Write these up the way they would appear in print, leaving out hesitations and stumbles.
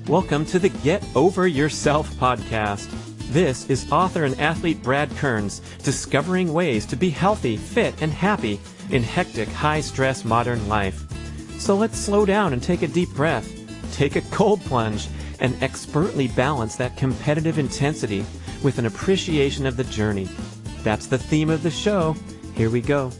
Welcome to the Get Over Yourself podcast. This is author and athlete Brad Kearns, discovering ways to be healthy, fit, and happy in hectic, high-stress modern life. So let's slow down and take a deep breath, take a cold plunge, and expertly balance that competitive intensity with an appreciation of the journey. That's the theme of the show. Here we go.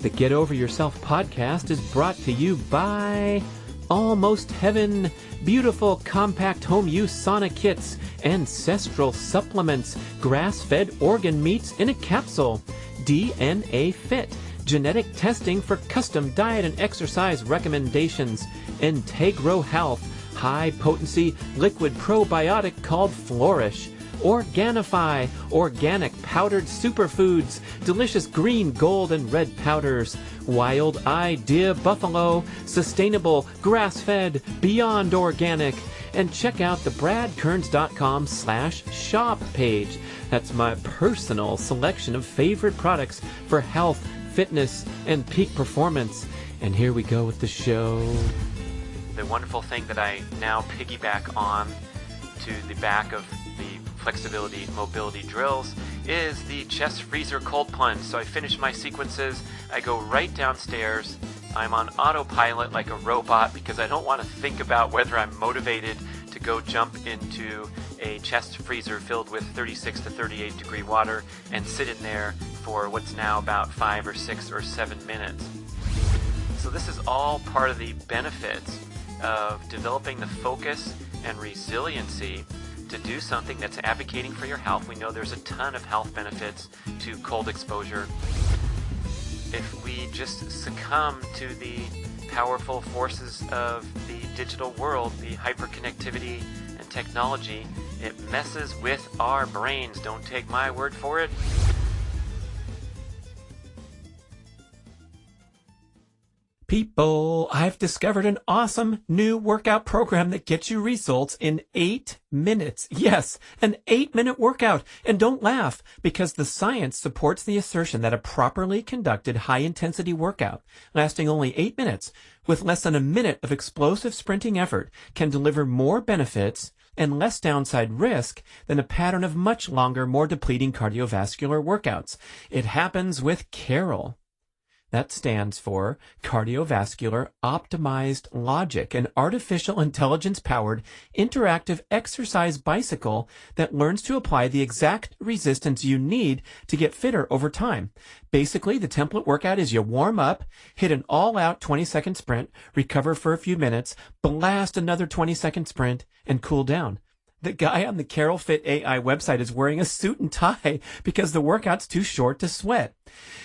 The Get Over Yourself podcast is brought to you by Almost Heaven, beautiful compact home use sauna kits, ancestral supplements, grass-fed organ meats in a capsule, DNA Fit, genetic testing for custom diet and exercise recommendations, Integro Health, high-potency liquid probiotic called Flourish, Organifi, organic powdered superfoods, delicious green, gold, and red powders, Wild Idea Buffalo, sustainable, grass-fed, beyond organic, and check out the bradkearns.com/shop page. That's my personal selection of favorite products for health, fitness, and peak performance. And here we go with the show. The wonderful thing that I now piggyback on to the back of the flexibility mobility drills is the chest freezer cold plunge. So I finish my sequences, I go right downstairs, I'm on autopilot like a robot because I don't want to think about whether I'm motivated to go jump into a chest freezer filled with 36 to 38 degree water and sit in there for what's now about 5 or 6 or 7 minutes. So this is all part of the benefits of developing the focus and resiliency to do something that's advocating for your health. We know there's a ton of health benefits to cold exposure. If we just succumb to the powerful forces of the digital world, the hyperconnectivity and technology, it messes with our brains. Don't take my word for it. People, I've discovered an awesome new workout program that gets you results in 8 minutes. Yes, an 8-minute workout. And don't laugh, because the science supports the assertion that a properly conducted high-intensity workout lasting only 8 minutes with less than a minute of explosive sprinting effort can deliver more benefits and less downside risk than a pattern of much longer, more depleting cardiovascular workouts. It happens with Carol. That stands for Cardiovascular Optimized Logic, an artificial intelligence-powered interactive exercise bicycle that learns to apply the exact resistance you need to get fitter over time. Basically, the template workout is you warm up, hit an all-out 20-second sprint, recover for a few minutes, blast another 20-second sprint, and cool down. The guy on the Carol Fit AI website is wearing a suit and tie because the workout's too short to sweat.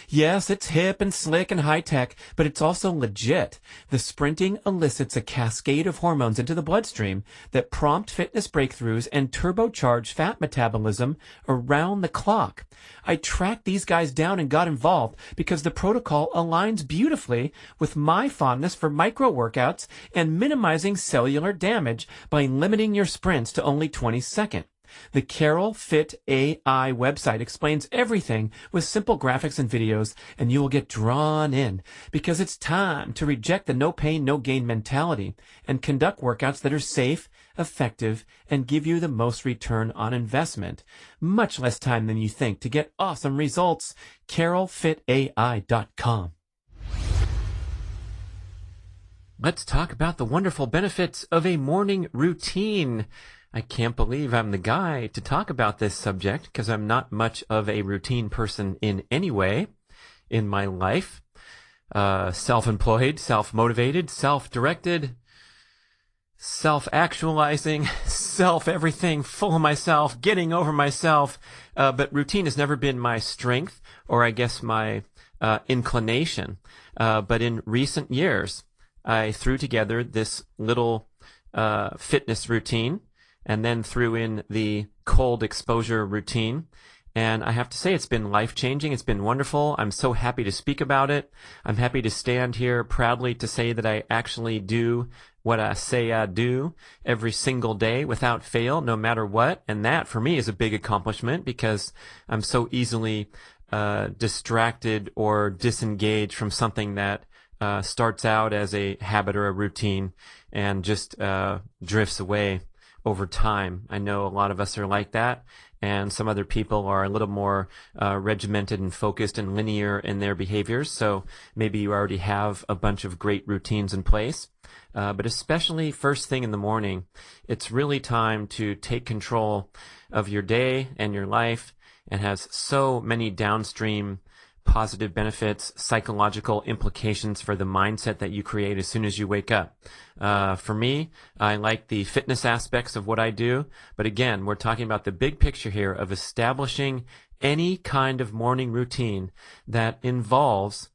Yes, it's hip and slick and high-tech, but it's also legit. The sprinting elicits a cascade of hormones into the bloodstream that prompt fitness breakthroughs and turbocharge fat metabolism around the clock. I tracked these guys down and got involved because the protocol aligns beautifully with my fondness for micro-workouts and minimizing cellular damage by limiting your sprints to only 20 seconds. The Carol Fit AI website explains everything with simple graphics and videos, and you will get drawn in because it's time to reject the no pain, no gain mentality and conduct workouts that are safe, effective, and give you the most return on investment. Much less time than you think to get awesome results. CarolFitAI.com. Let's talk about the wonderful benefits of a morning routine. I can't believe I'm the guy to talk about this subject because I'm not much of a routine person in any way in my life. Self-employed, self-motivated, self-directed, self-actualizing, self-everything, full of myself, getting over myself. But routine has never been my strength or I guess my inclination. But in recent years, I threw together this little fitness routine and then threw in the cold exposure routine. And I have to say, it's been life-changing. It's been wonderful. I'm so happy to speak about it. I'm happy to stand here proudly to say that I actually do what I say I do every single day without fail, no matter what. And that, for me, is a big accomplishment because I'm so easily distracted or disengaged from something that starts out as a habit or a routine and just drifts away over time. I know a lot of us are like that, and some other people are a little more regimented and focused and linear in their behaviors. So maybe you already have a bunch of great routines in place. But especially first thing in the morning, it's really time to take control of your day and your life, and has so many downstream positive benefits, psychological implications for the mindset that you create as soon as you wake up. For me, I like the fitness aspects of what I do, but again, we're talking about the big picture here of establishing any kind of morning routine that involves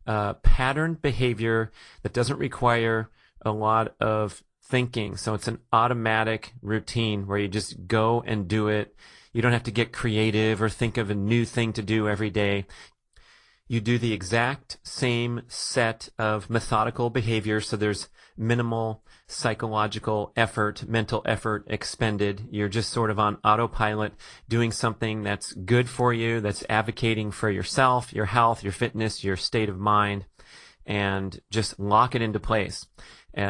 patterned behavior that doesn't require a lot of thinking. So it's an automatic routine where you just go and do it. You don't have to get creative or think of a new thing to do every day. You do the exact same set of methodical behaviors, so there's minimal psychological effort, mental effort expended. You're just sort of on autopilot, doing something that's good for you, that's advocating for yourself, your health, your fitness, your state of mind, and just lock it into place.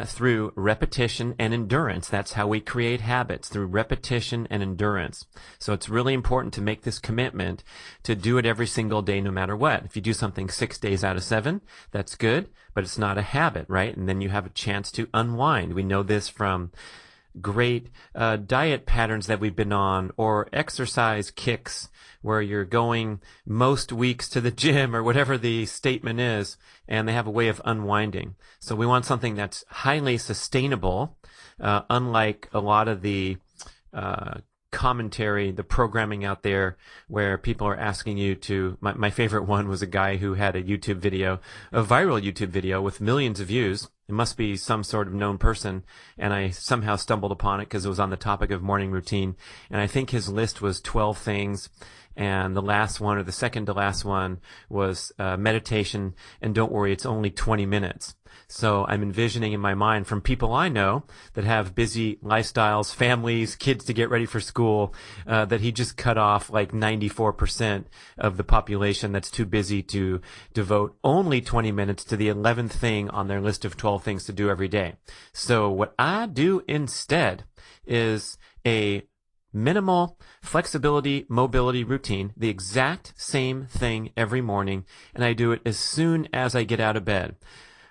Through repetition and endurance. That's how we create habits, through repetition and endurance. So it's really important to make this commitment to do it every single day, no matter what. If you do something 6 days out of 7, that's good, but it's not a habit, right? And then you have a chance to unwind. We know this from great diet patterns that we've been on, or exercise kicks where you're going most weeks to the gym or whatever the statement is, and they have a way of unwinding. So we want something that's highly sustainable, unlike a lot of the commentary, the programming out there where people are asking you to, my favorite one was a guy who had a YouTube video, a viral YouTube video with millions of views. It must be some sort of known person, and I somehow stumbled upon it because it was on the topic of morning routine, and I think his list was 12 things, and the last one, or the second to last one, was meditation, and don't worry, it's only 20 minutes. So I'm envisioning in my mind from people I know that have busy lifestyles, families, kids to get ready for school, that he just cut off like 94% of the population that's too busy to devote only 20 minutes to the 11th thing on their list of 12 things to do every day. So what I do instead is a minimal flexibility, mobility routine, the exact same thing every morning, and I do it as soon as I get out of bed,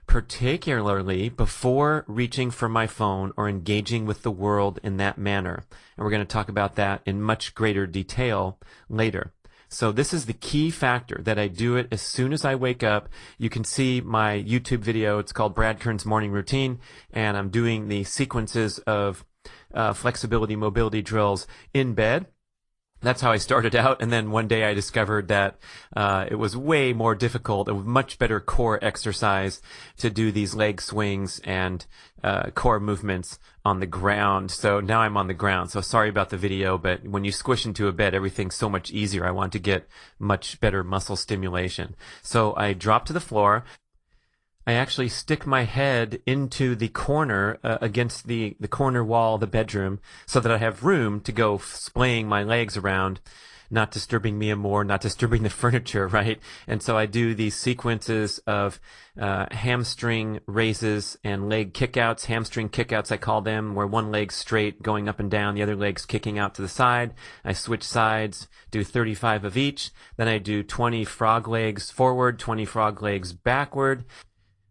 particularly before reaching for my phone or engaging with the world in that manner. And we're going to talk about that in much greater detail later. So this is the key factor, that I do it as soon as I wake up. You can see my YouTube video. It's called Brad Kearns Morning Routine, and I'm doing the sequences of flexibility, mobility drills in bed. That's how I started out, and then one day I discovered that it was way more difficult, a much better core exercise to do these leg swings and core movements on the ground. So now I'm on the ground. So sorry about the video, but when you squish into a bed, everything's so much easier. I want to get much better muscle stimulation. So I drop to the floor. I actually stick my head into the corner against the corner wall of the bedroom so that I have room to go splaying my legs around, not disturbing me more, not disturbing the furniture, right? And so I do these sequences of hamstring raises and leg kickouts, hamstring kickouts I call them, where one leg's straight going up and down, the other leg's kicking out to the side. I switch sides, do 35 of each. Then I do 20 frog legs forward, 20 frog legs backward.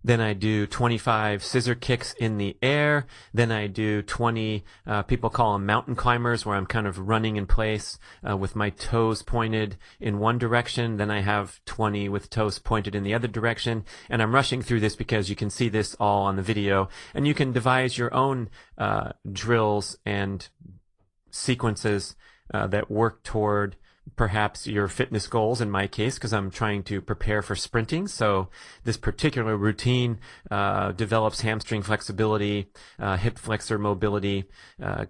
Then I do 25 scissor kicks in the air. Then I do 20, people call them mountain climbers, where I'm kind of running in place with my toes pointed in one direction. Then I have 20 with toes pointed in the other direction. And I'm rushing through this because you can see this all on the video. And you can devise your own drills and sequences that work toward perhaps your fitness goals, in my case, because I'm trying to prepare for sprinting. So this particular routine develops hamstring flexibility, hip flexor mobility,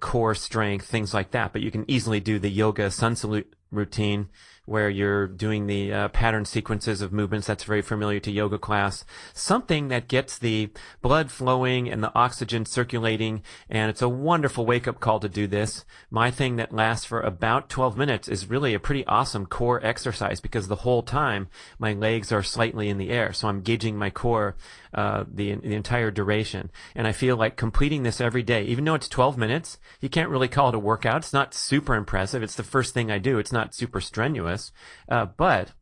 core strength, things like that. But you can easily do the yoga sun salute routine, where you're doing the pattern sequences of movements. That's very familiar to yoga class. Something that gets the blood flowing and the oxygen circulating, and it's a wonderful wake-up call to do this. My thing that lasts for about 12 minutes is really a pretty awesome core exercise, because the whole time my legs are slightly in the air, so I'm gauging my core the entire duration. And I feel like completing this every day, even though it's 12 minutes, you can't really call it a workout. It's not super impressive. It's the first thing I do. It's not super strenuous, but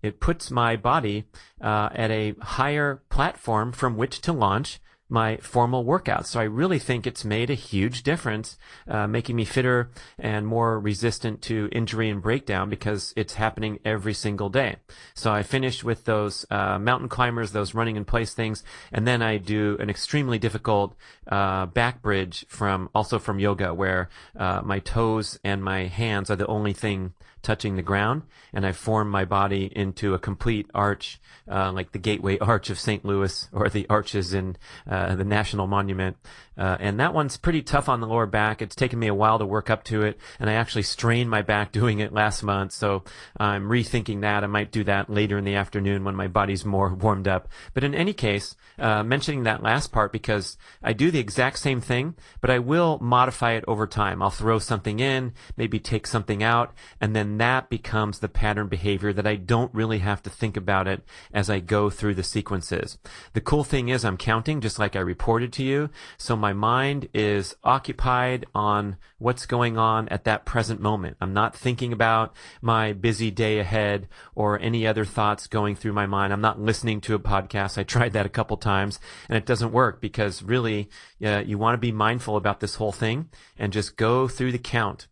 it puts my body at a higher platform from which to launch my formal workouts. So I really think it's made a huge difference, making me fitter and more resistant to injury and breakdown, because it's happening every single day. So I finished with those mountain climbers, those running in place things, and then I do an extremely difficult back bridge from yoga, where my toes and my hands are the only thing touching the ground, and I form my body into a complete arch, like the Gateway Arch of St. Louis, or the arches in the National Monument. And that one's pretty tough on the lower back. It's taken me a while to work up to it, and I actually strained my back doing it last month, so I'm rethinking that. I might do that later in the afternoon when my body's more warmed up. But in any case, mentioning that last part, because I do the exact same thing, but I will modify it over time. I'll throw something in, maybe take something out, and then that becomes the pattern behavior that I don't really have to think about it as I go through the sequences. The cool thing is I'm counting, just like I reported to you, so my mind is occupied on what's going on at that present moment. I'm not thinking about my busy day ahead or any other thoughts going through my mind. I'm not listening to a podcast. I tried that a couple times, and it doesn't work, because really you want to be mindful about this whole thing and just go through the count.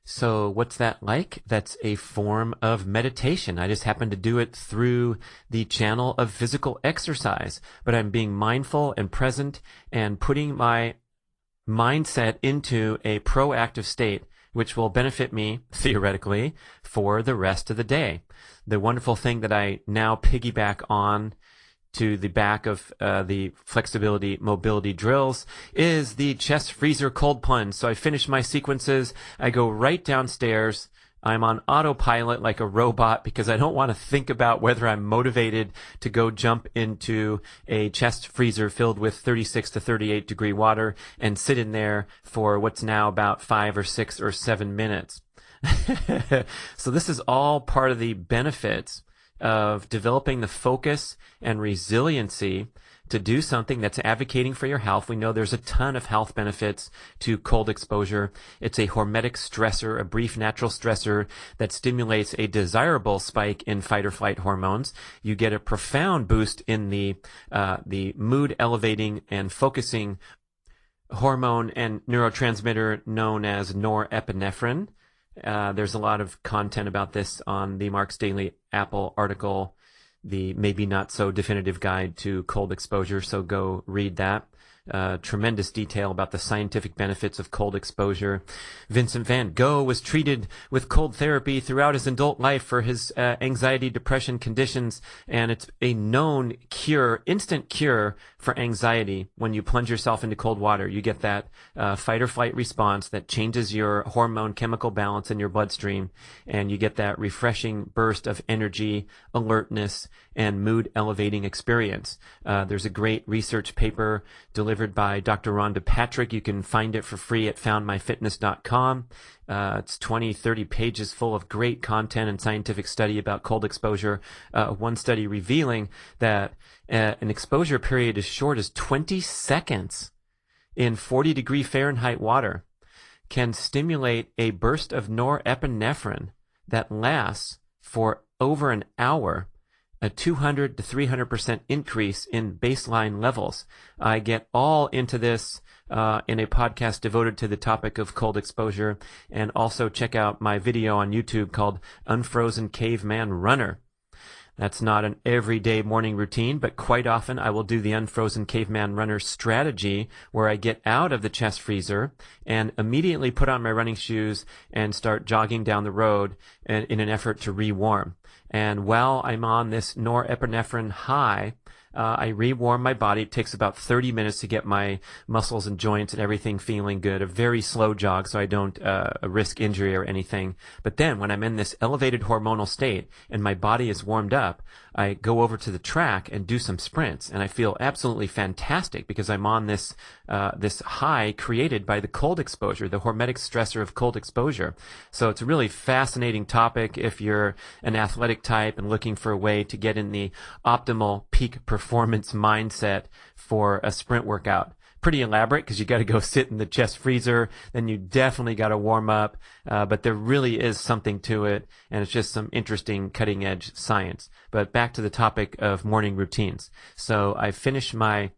So what's that like? That's a form of meditation. I just happen to do it through the channel of physical exercise, but I'm being mindful and present and putting my mindset into a proactive state, which will benefit me, theoretically, for the rest of the day. The wonderful thing that I now piggyback on to the back of the flexibility mobility drills is the chest freezer cold plunge. So I finish my sequences, I go right downstairs, I'm on autopilot like a robot, because I don't want to think about whether I'm motivated to go jump into a chest freezer filled with 36 to 38 degree water and sit in there for what's now about 5 or 6 or 7 minutes. So this is all part of the benefits of developing the focus and resiliency to do something that's advocating for your health. We know there's a ton of health benefits to cold exposure. It's a hormetic stressor, a brief natural stressor that stimulates a desirable spike in fight or flight hormones. You get a profound boost in the mood elevating and focusing hormone and neurotransmitter known as norepinephrine. There's a lot of content about this on the Mark's Daily Apple article, the maybe not so definitive guide to cold exposure, so go read that. Tremendous detail about the scientific benefits of cold exposure. Vincent van Gogh was treated with cold therapy throughout his adult life for his anxiety, depression conditions, and it's a known cure, instant cure for anxiety. When you plunge yourself into cold water, you get that fight or flight response that changes your hormone chemical balance in your bloodstream, and you get that refreshing burst of energy, alertness, and mood elevating experience. There's a great research paper delivered by Dr. Rhonda Patrick. You can find it for free at foundmyfitness.com. It's 20, 30 pages full of great content and scientific study about cold exposure. One study revealing that an exposure period as short as 20 seconds in 40 degree Fahrenheit water can stimulate a burst of norepinephrine that lasts for over an hour, a 200 to 300% increase in baseline levels. I get all into this in a podcast devoted to the topic of cold exposure, and also check out my video on YouTube called Unfrozen Caveman Runner. That's not an everyday morning routine, but quite often I will do the Unfrozen Caveman Runner strategy, where I get out of the chest freezer and immediately put on my running shoes and start jogging down the road in an effort to re-warm. And while I'm on this norepinephrine high, I rewarm my body. It takes about 30 minutes to get my muscles and joints and everything feeling good. A very slow jog so I don't risk injury or anything. But then when I'm in this elevated hormonal state and my body is warmed up, I go over to the track and do some sprints, and I feel absolutely fantastic because I'm on this high created by the cold exposure, the hormetic stressor of cold exposure. So it's a really fascinating topic if you're an athletic type and looking for a way to get in the optimal peak performance mindset for a sprint workout. Pretty elaborate because you got to go sit in the chest freezer, then you definitely got to warm up, but there really is something to it, and it's just some interesting cutting edge science. But back to the topic of morning routines. So I finished my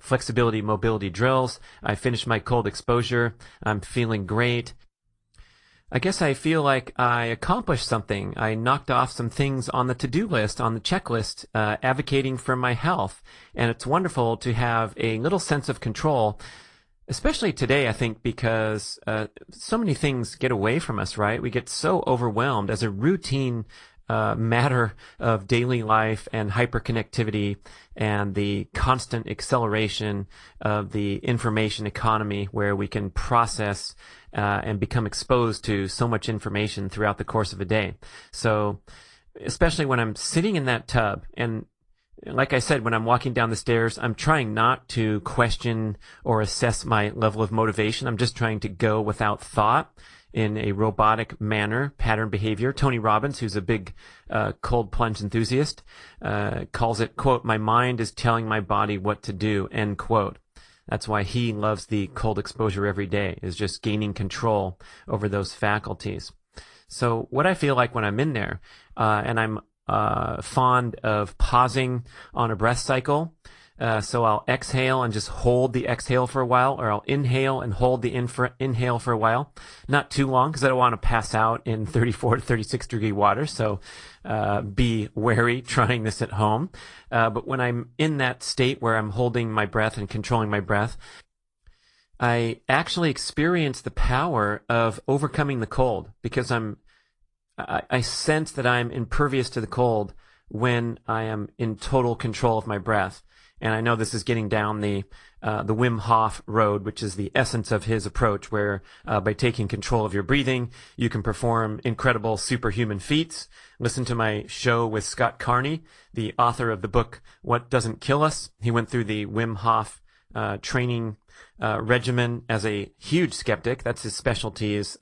flexibility mobility drills. I finished my cold exposure. I'm feeling great. I guess I feel like I accomplished something. I knocked off some things on the to-do list, on the checklist, advocating for my health. And it's wonderful to have a little sense of control, especially today, I think, because so many things get away from us, right? We get so overwhelmed as a routine matter of daily life and hyperconnectivity and the constant acceleration of the information economy where we can process and become exposed to so much information throughout the course of a day. So especially when I'm sitting in that tub, and like I said, when I'm walking down the stairs, I'm trying not to question or assess my level of motivation. I'm just trying to go without thought in a robotic manner, pattern behavior. Tony Robbins, who's a big cold plunge enthusiast, calls it, quote, "My mind is telling my body what to do," end quote. That's why he loves the cold exposure every day, is just gaining control over those faculties. So what I feel like when I'm in there, and I'm fond of pausing on a breath cycle, so I'll exhale and just hold the exhale for a while, or I'll inhale and hold the inhale for a while. Not too long, because I don't want to pass out in 34 to 36 degree water, so be wary trying this at home. But when I'm in that state where I'm holding my breath and controlling my breath, I actually experience the power of overcoming the cold, because I sense that I'm impervious to the cold when I am in total control of my breath. And I know this is getting down the Wim Hof road, which is the essence of his approach, where by taking control of your breathing, you can perform incredible superhuman feats. Listen to my show with Scott Carney, the author of the book, What Doesn't Kill Us. He went through the Wim Hof training regimen as a huge skeptic. That's his specialty, is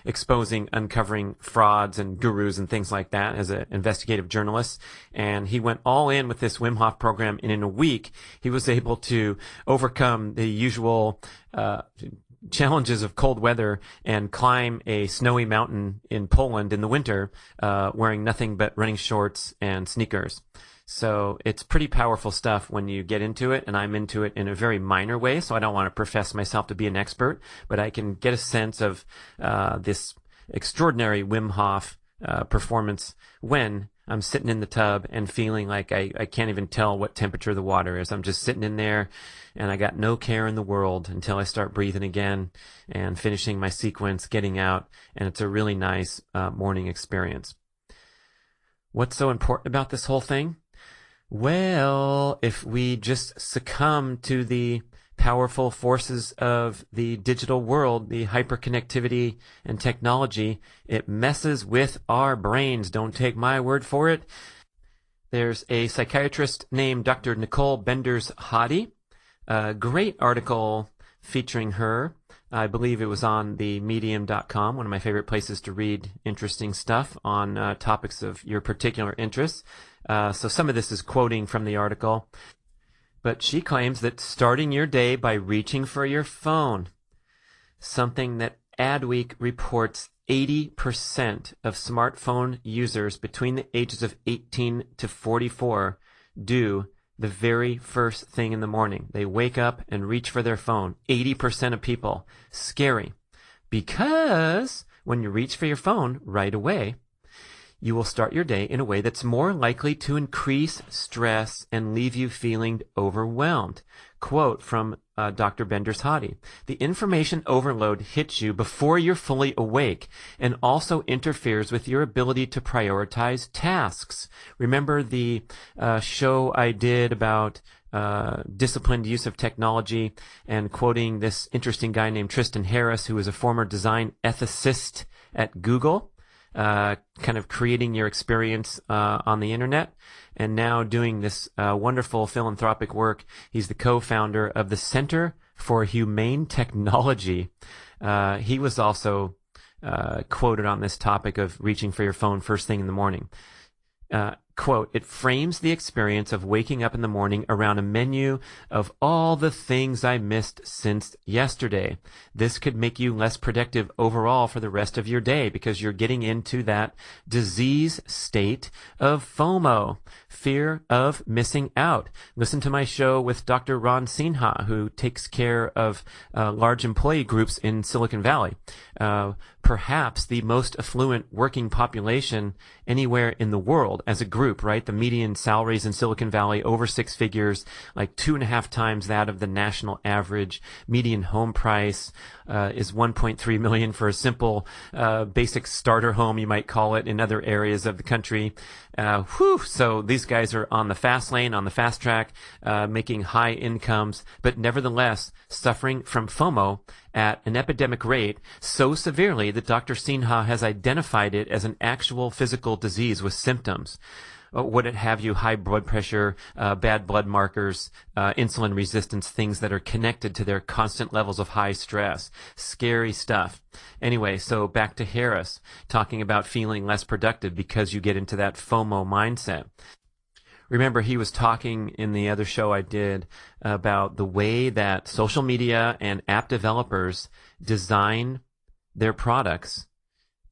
exposing, uncovering frauds and gurus and things like that as an investigative journalist. And he went all in with this Wim Hof program, and in a week he was able to overcome the usual challenges of cold weather and climb a snowy mountain in Poland in the winter, wearing nothing but running shorts and sneakers. So it's pretty powerful stuff when you get into it, and I'm into it in a very minor way, so I don't want to profess myself to be an expert, but I can get a sense of this extraordinary Wim Hof performance when I'm sitting in the tub and feeling like I can't even tell what temperature the water is. I'm just sitting in there, and I got no care in the world until I start breathing again and finishing my sequence, getting out, and it's a really nice morning experience. What's so important about this whole thing? Well, if we just succumb to the powerful forces of the digital world, the hyperconnectivity and technology, it messes with our brains. Don't take my word for it. There's a psychiatrist named Dr. Nicole Benders-Hadi, a great article featuring her. I believe it was on the medium.com, one of my favorite places to read interesting stuff on topics of your particular interests. So some of this is quoting from the article. But she claims that starting your day by reaching for your phone, something that Adweek reports 80% of smartphone users between the ages of 18 to 44 do the very first thing in the morning. They wake up and reach for their phone. 80% of people. Scary. Because when you reach for your phone right away, you will start your day in a way that's more likely to increase stress and leave you feeling overwhelmed. quote from Dr. Bender's-Hadi. The information overload hits you before you're fully awake and also interferes with your ability to prioritize tasks. Remember the show I did about disciplined use of technology, and quoting this interesting guy named Tristan Harris, who is a former design ethicist at Google, kind of creating your experience on the internet, and now doing this wonderful philanthropic work. He's the co-founder of the Center for Humane Technology. He was also quoted on this topic of reaching for your phone first thing in the morning. Quote, it frames the experience of waking up in the morning around a menu of all the things I missed since yesterday. This could make you less productive overall for the rest of your day because you're getting into that disease state of FOMO, fear of missing out. Listen to my show with Dr. Ron Sinha, who takes care of large employee groups in Silicon Valley. Perhaps the most affluent working population anywhere in the world as a group, right? The median salaries in Silicon Valley over 6 figures, like 2.5 times that of the national average. Median home price is $1.3 million for a simple basic starter home, you might call it, in other areas of the country. So these guys are on the fast lane, on the fast track, making high incomes, but nevertheless suffering from FOMO at an epidemic rate so severely that Dr. Sinha has identified it as an actual physical disease with symptoms. Would it have you high blood pressure, bad blood markers, insulin resistance, things that are connected to their constant levels of high stress? Scary stuff. Anyway, so back to Harris, talking about feeling less productive because you get into that FOMO mindset. Remember, he was talking in the other show I did about the way that social media and app developers design their products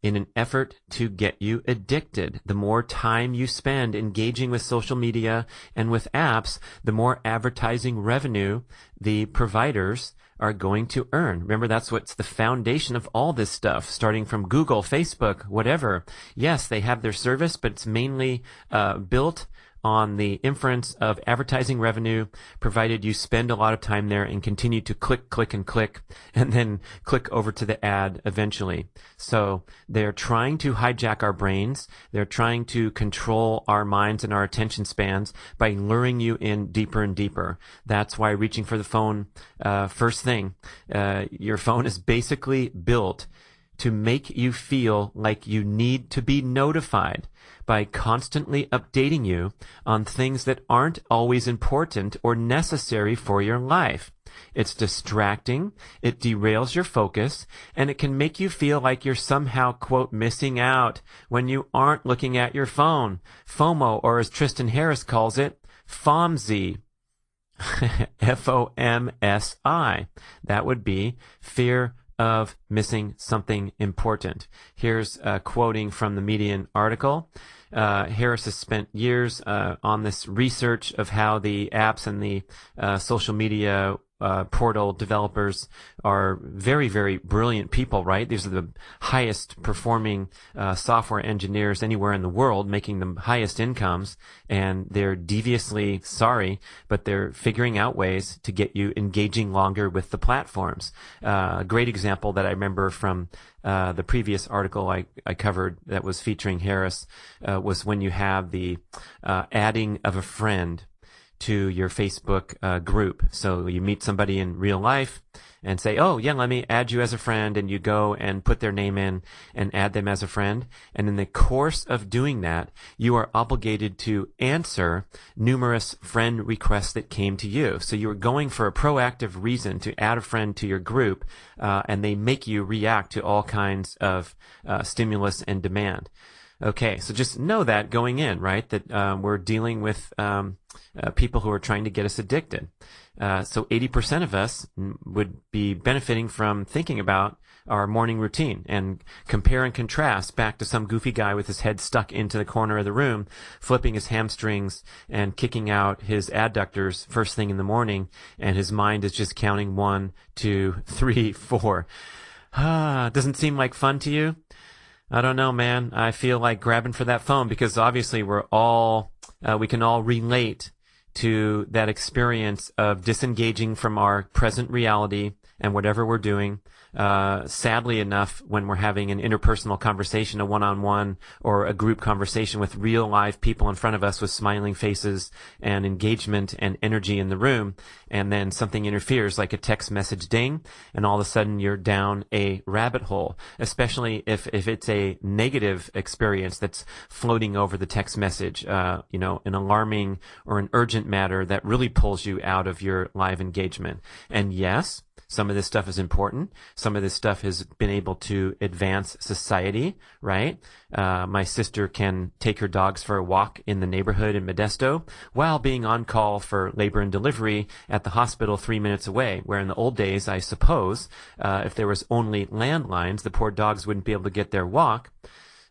in an effort to get you addicted. The more time you spend engaging with social media and with apps, the more advertising revenue the providers are going to earn. Remember, that's what's the foundation of all this stuff, starting from Google, Facebook, whatever. Yes, they have their service, but it's mainly built on the inference of advertising revenue, provided you spend a lot of time there and continue to click, and then click over to the ad eventually. So they're trying to hijack our brains. They're trying to control our minds and our attention spans by luring you in deeper and deeper. That's why reaching for the phone, first thing, your phone is basically built to make you feel like you need to be notified by constantly updating you on things that aren't always important or necessary for your life. It's distracting, it derails your focus, and it can make you feel like you're somehow, quote, missing out when you aren't looking at your phone. FOMO, or as Tristan Harris calls it, FOMSI. FOMSI. That would be fear of missing something important. Here's quoting from the Median article. Harris has spent years on this research of how the apps and the social media portal developers are very, very brilliant people, right? These are the highest performing software engineers anywhere in the world, making the highest incomes, and they're deviously sorry, but they're figuring out ways to get you engaging longer with the platforms. A great example that I remember from the previous article I covered that was featuring Harris was when you have the adding of a friend to your Facebook group. So you meet somebody in real life and say, oh, yeah, let me add you as a friend, and you go and put their name in and add them as a friend. And in the course of doing that, you are obligated to answer numerous friend requests that came to you. So you are going for a proactive reason to add a friend to your group, and they make you react to all kinds of stimulus and demand. Okay, so just know that going in, right, that we're dealing with people who are trying to get us addicted. So 80% of us would be benefiting from thinking about our morning routine and compare and contrast back to some goofy guy with his head stuck into the corner of the room, flipping his hamstrings and kicking out his adductors first thing in the morning, and his mind is just counting 1, 2, 3, 4. Doesn't seem like fun to you? I don't know, man. I feel like grabbing for that phone because obviously we can all relate to that experience of disengaging from our present reality and whatever we're doing. Sadly enough, when we're having an interpersonal conversation, a one-on-one or a group conversation with real live people in front of us with smiling faces and engagement and energy in the room, and then something interferes like a text message ding, and all of a sudden you're down a rabbit hole, especially if it's a negative experience that's floating over the text message, an alarming or an urgent matter that really pulls you out of your live engagement. And yes, some of this stuff is important. Some of this stuff has been able to advance society, right? My sister can take her dogs for a walk in the neighborhood in Modesto while being on call for labor and delivery at the hospital 3 minutes away, where in the old days, I suppose, if there was only landlines, the poor dogs wouldn't be able to get their walk.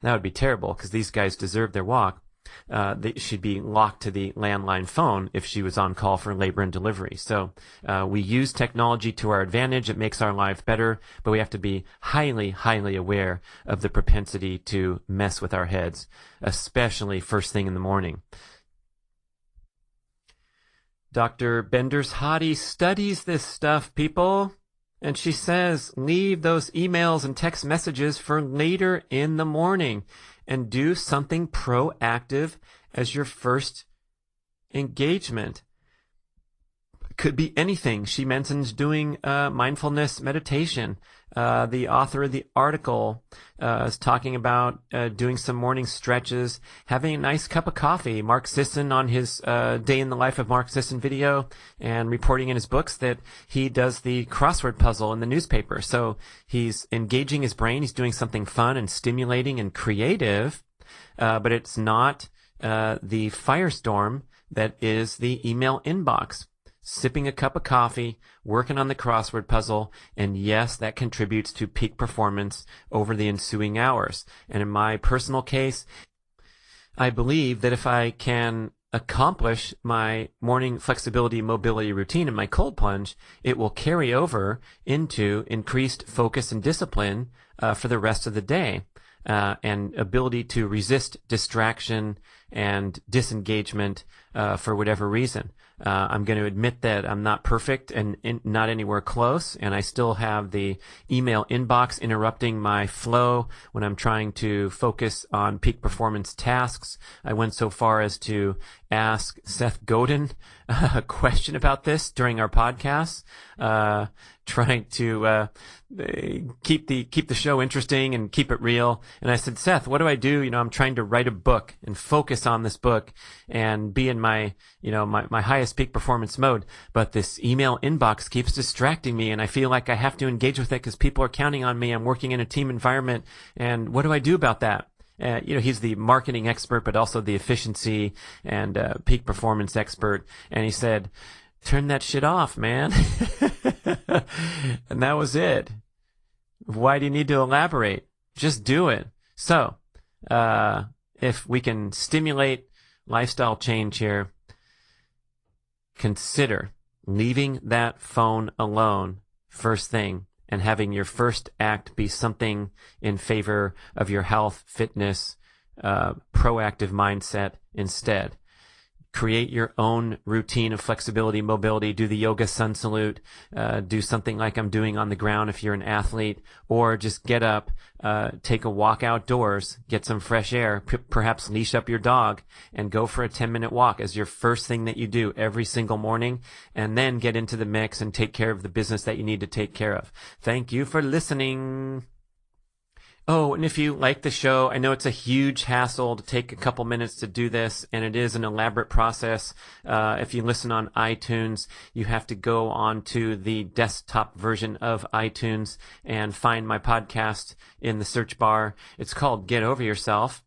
That would be terrible because these guys deserve their walk. She'd be locked to the landline phone if she was on call for labor and delivery. So we use technology to our advantage. It makes our life better, but we have to be highly, highly aware of the propensity to mess with our heads, especially first thing in the morning. Dr. Bender's-Hottie studies this stuff, people. And she says, leave those emails and text messages for later in the morning and do something proactive as your first engagement. Could be anything. She mentions doing mindfulness meditation. The author of the article is talking about doing some morning stretches, having a nice cup of coffee. Mark Sisson on his Day in the Life of Mark Sisson video, and reporting in his books that he does the crossword puzzle in the newspaper. So he's engaging his brain. He's doing something fun and stimulating and creative, but it's not the firestorm that is the email inbox. Sipping a cup of coffee, working on the crossword puzzle, and yes, that contributes to peak performance over the ensuing hours. And in my personal case, I believe that if I can accomplish my morning flexibility mobility routine in my cold plunge, it will carry over into increased focus and discipline for the rest of the day. And ability to resist distraction and disengagement for whatever reason. I'm going to admit that I'm not perfect and not anywhere close, and I still have the email inbox interrupting my flow when I'm trying to focus on peak performance tasks. I went so far as to ask Seth Godin a question about this during our podcast, trying to keep the show interesting and keep it real. And I said, Seth, what do I do? I'm trying to write a book and focus on this book and be in my highest peak performance mode. But this email inbox keeps distracting me, and I feel like I have to engage with it because people are counting on me. I'm working in a team environment, and what do I do about that? He's the marketing expert, but also the efficiency and peak performance expert. And he said, turn that shit off, man. And that was it. Why do you need to elaborate? Just do it. So, if we can stimulate lifestyle change here, consider leaving that phone alone first thing and having your first act be something in favor of your health, fitness, proactive mindset instead. Create your own routine of flexibility, mobility, do the yoga sun salute, do something like I'm doing on the ground if you're an athlete, or just get up, take a walk outdoors, get some fresh air, perhaps leash up your dog and go for a 10-minute walk as your first thing that you do every single morning, and then get into the mix and take care of the business that you need to take care of. Thank you for listening. Oh, and if you like the show, I know it's a huge hassle to take a couple minutes to do this, and it is an elaborate process. If you listen on iTunes, you have to go onto the desktop version of iTunes and find my podcast in the search bar. It's called Get Over Yourself.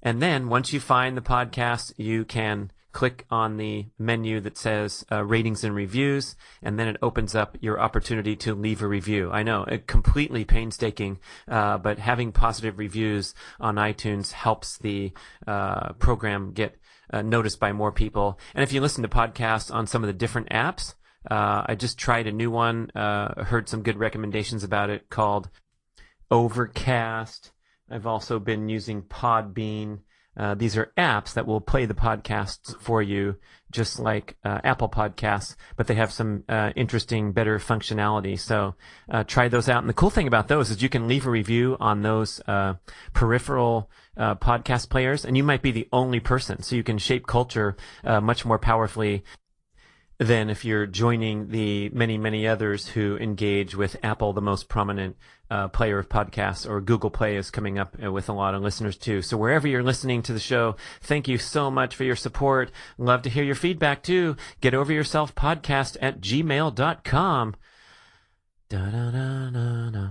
And then once you find the podcast, you can click on the menu that says ratings and reviews, and then it opens up your opportunity to leave a review. I know, completely painstaking, but having positive reviews on iTunes helps the program get noticed by more people. And if you listen to podcasts on some of the different apps, I just tried a new one, heard some good recommendations about it, called Overcast. I've also been using Podbean. These are apps that will play the podcasts for you, just like Apple Podcasts, but they have some interesting, better functionality. So try those out. And the cool thing about those is you can leave a review on those peripheral podcast players, and you might be the only person. So you can shape culture much more powerfully than if you're joining the many, many others who engage with Apple, the most prominent player of podcasts, or Google Play is coming up with a lot of listeners too. So wherever you're listening to the show, thank you so much for your support. Love to hear your feedback too. getoveryourselfpodcast@gmail.com. Da-da-da-da-da.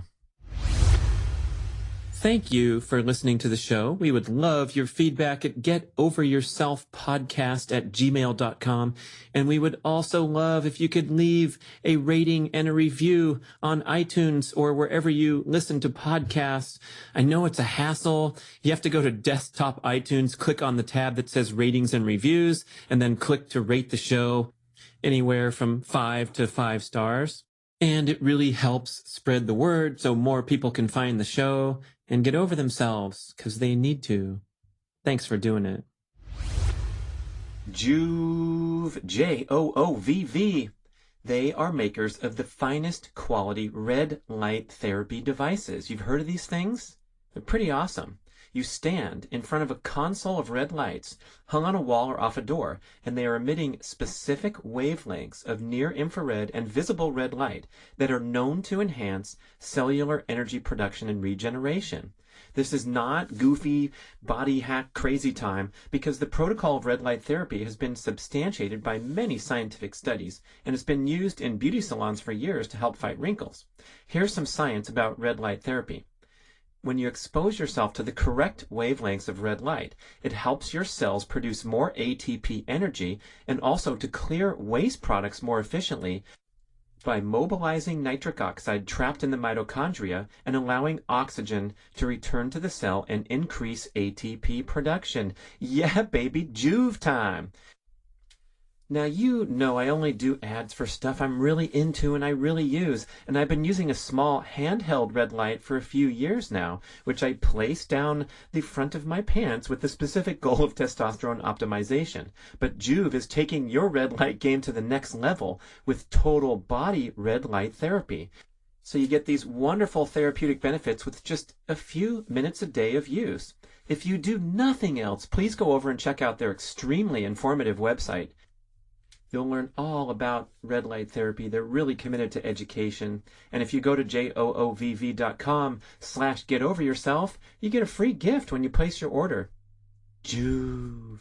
Thank you for listening to the show. We would love your feedback at getoveryourselfpodcast@gmail.com. And we would also love if you could leave a rating and a review on iTunes or wherever you listen to podcasts. I know it's a hassle. You have to go to desktop iTunes, click on the tab that says ratings and reviews, and then click to rate the show anywhere from 5 to 5 stars. And it really helps spread the word so more people can find the show and get over themselves, because they need to. Thanks for doing it. Joovv, Joovv. They are makers of the finest quality red light therapy devices. You've heard of these things? They're pretty awesome. You stand in front of a console of red lights hung on a wall or off a door, and they are emitting specific wavelengths of near-infrared and visible red light that are known to enhance cellular energy production and regeneration. This is not goofy body hack crazy time, because the protocol of red light therapy has been substantiated by many scientific studies and has been used in beauty salons for years to help fight wrinkles. Here's some science about red light therapy. When you expose yourself to the correct wavelengths of red light, it helps your cells produce more ATP energy and also to clear waste products more efficiently by mobilizing nitric oxide trapped in the mitochondria and allowing oxygen to return to the cell and increase ATP production. Yeah, baby, Joovv time! Now, you know I only do ads for stuff I'm really into and I really use, and I've been using a small handheld red light for a few years now, which I place down the front of my pants with the specific goal of testosterone optimization. But Joovv is taking your red light game to the next level with total body red light therapy. So you get these wonderful therapeutic benefits with just a few minutes a day of use. If you do nothing else, please go over and check out their extremely informative website. You'll learn all about red light therapy. They're really committed to education. And if you go to joovv.com/getoveryourself, you get a free gift when you place your order. Joovv.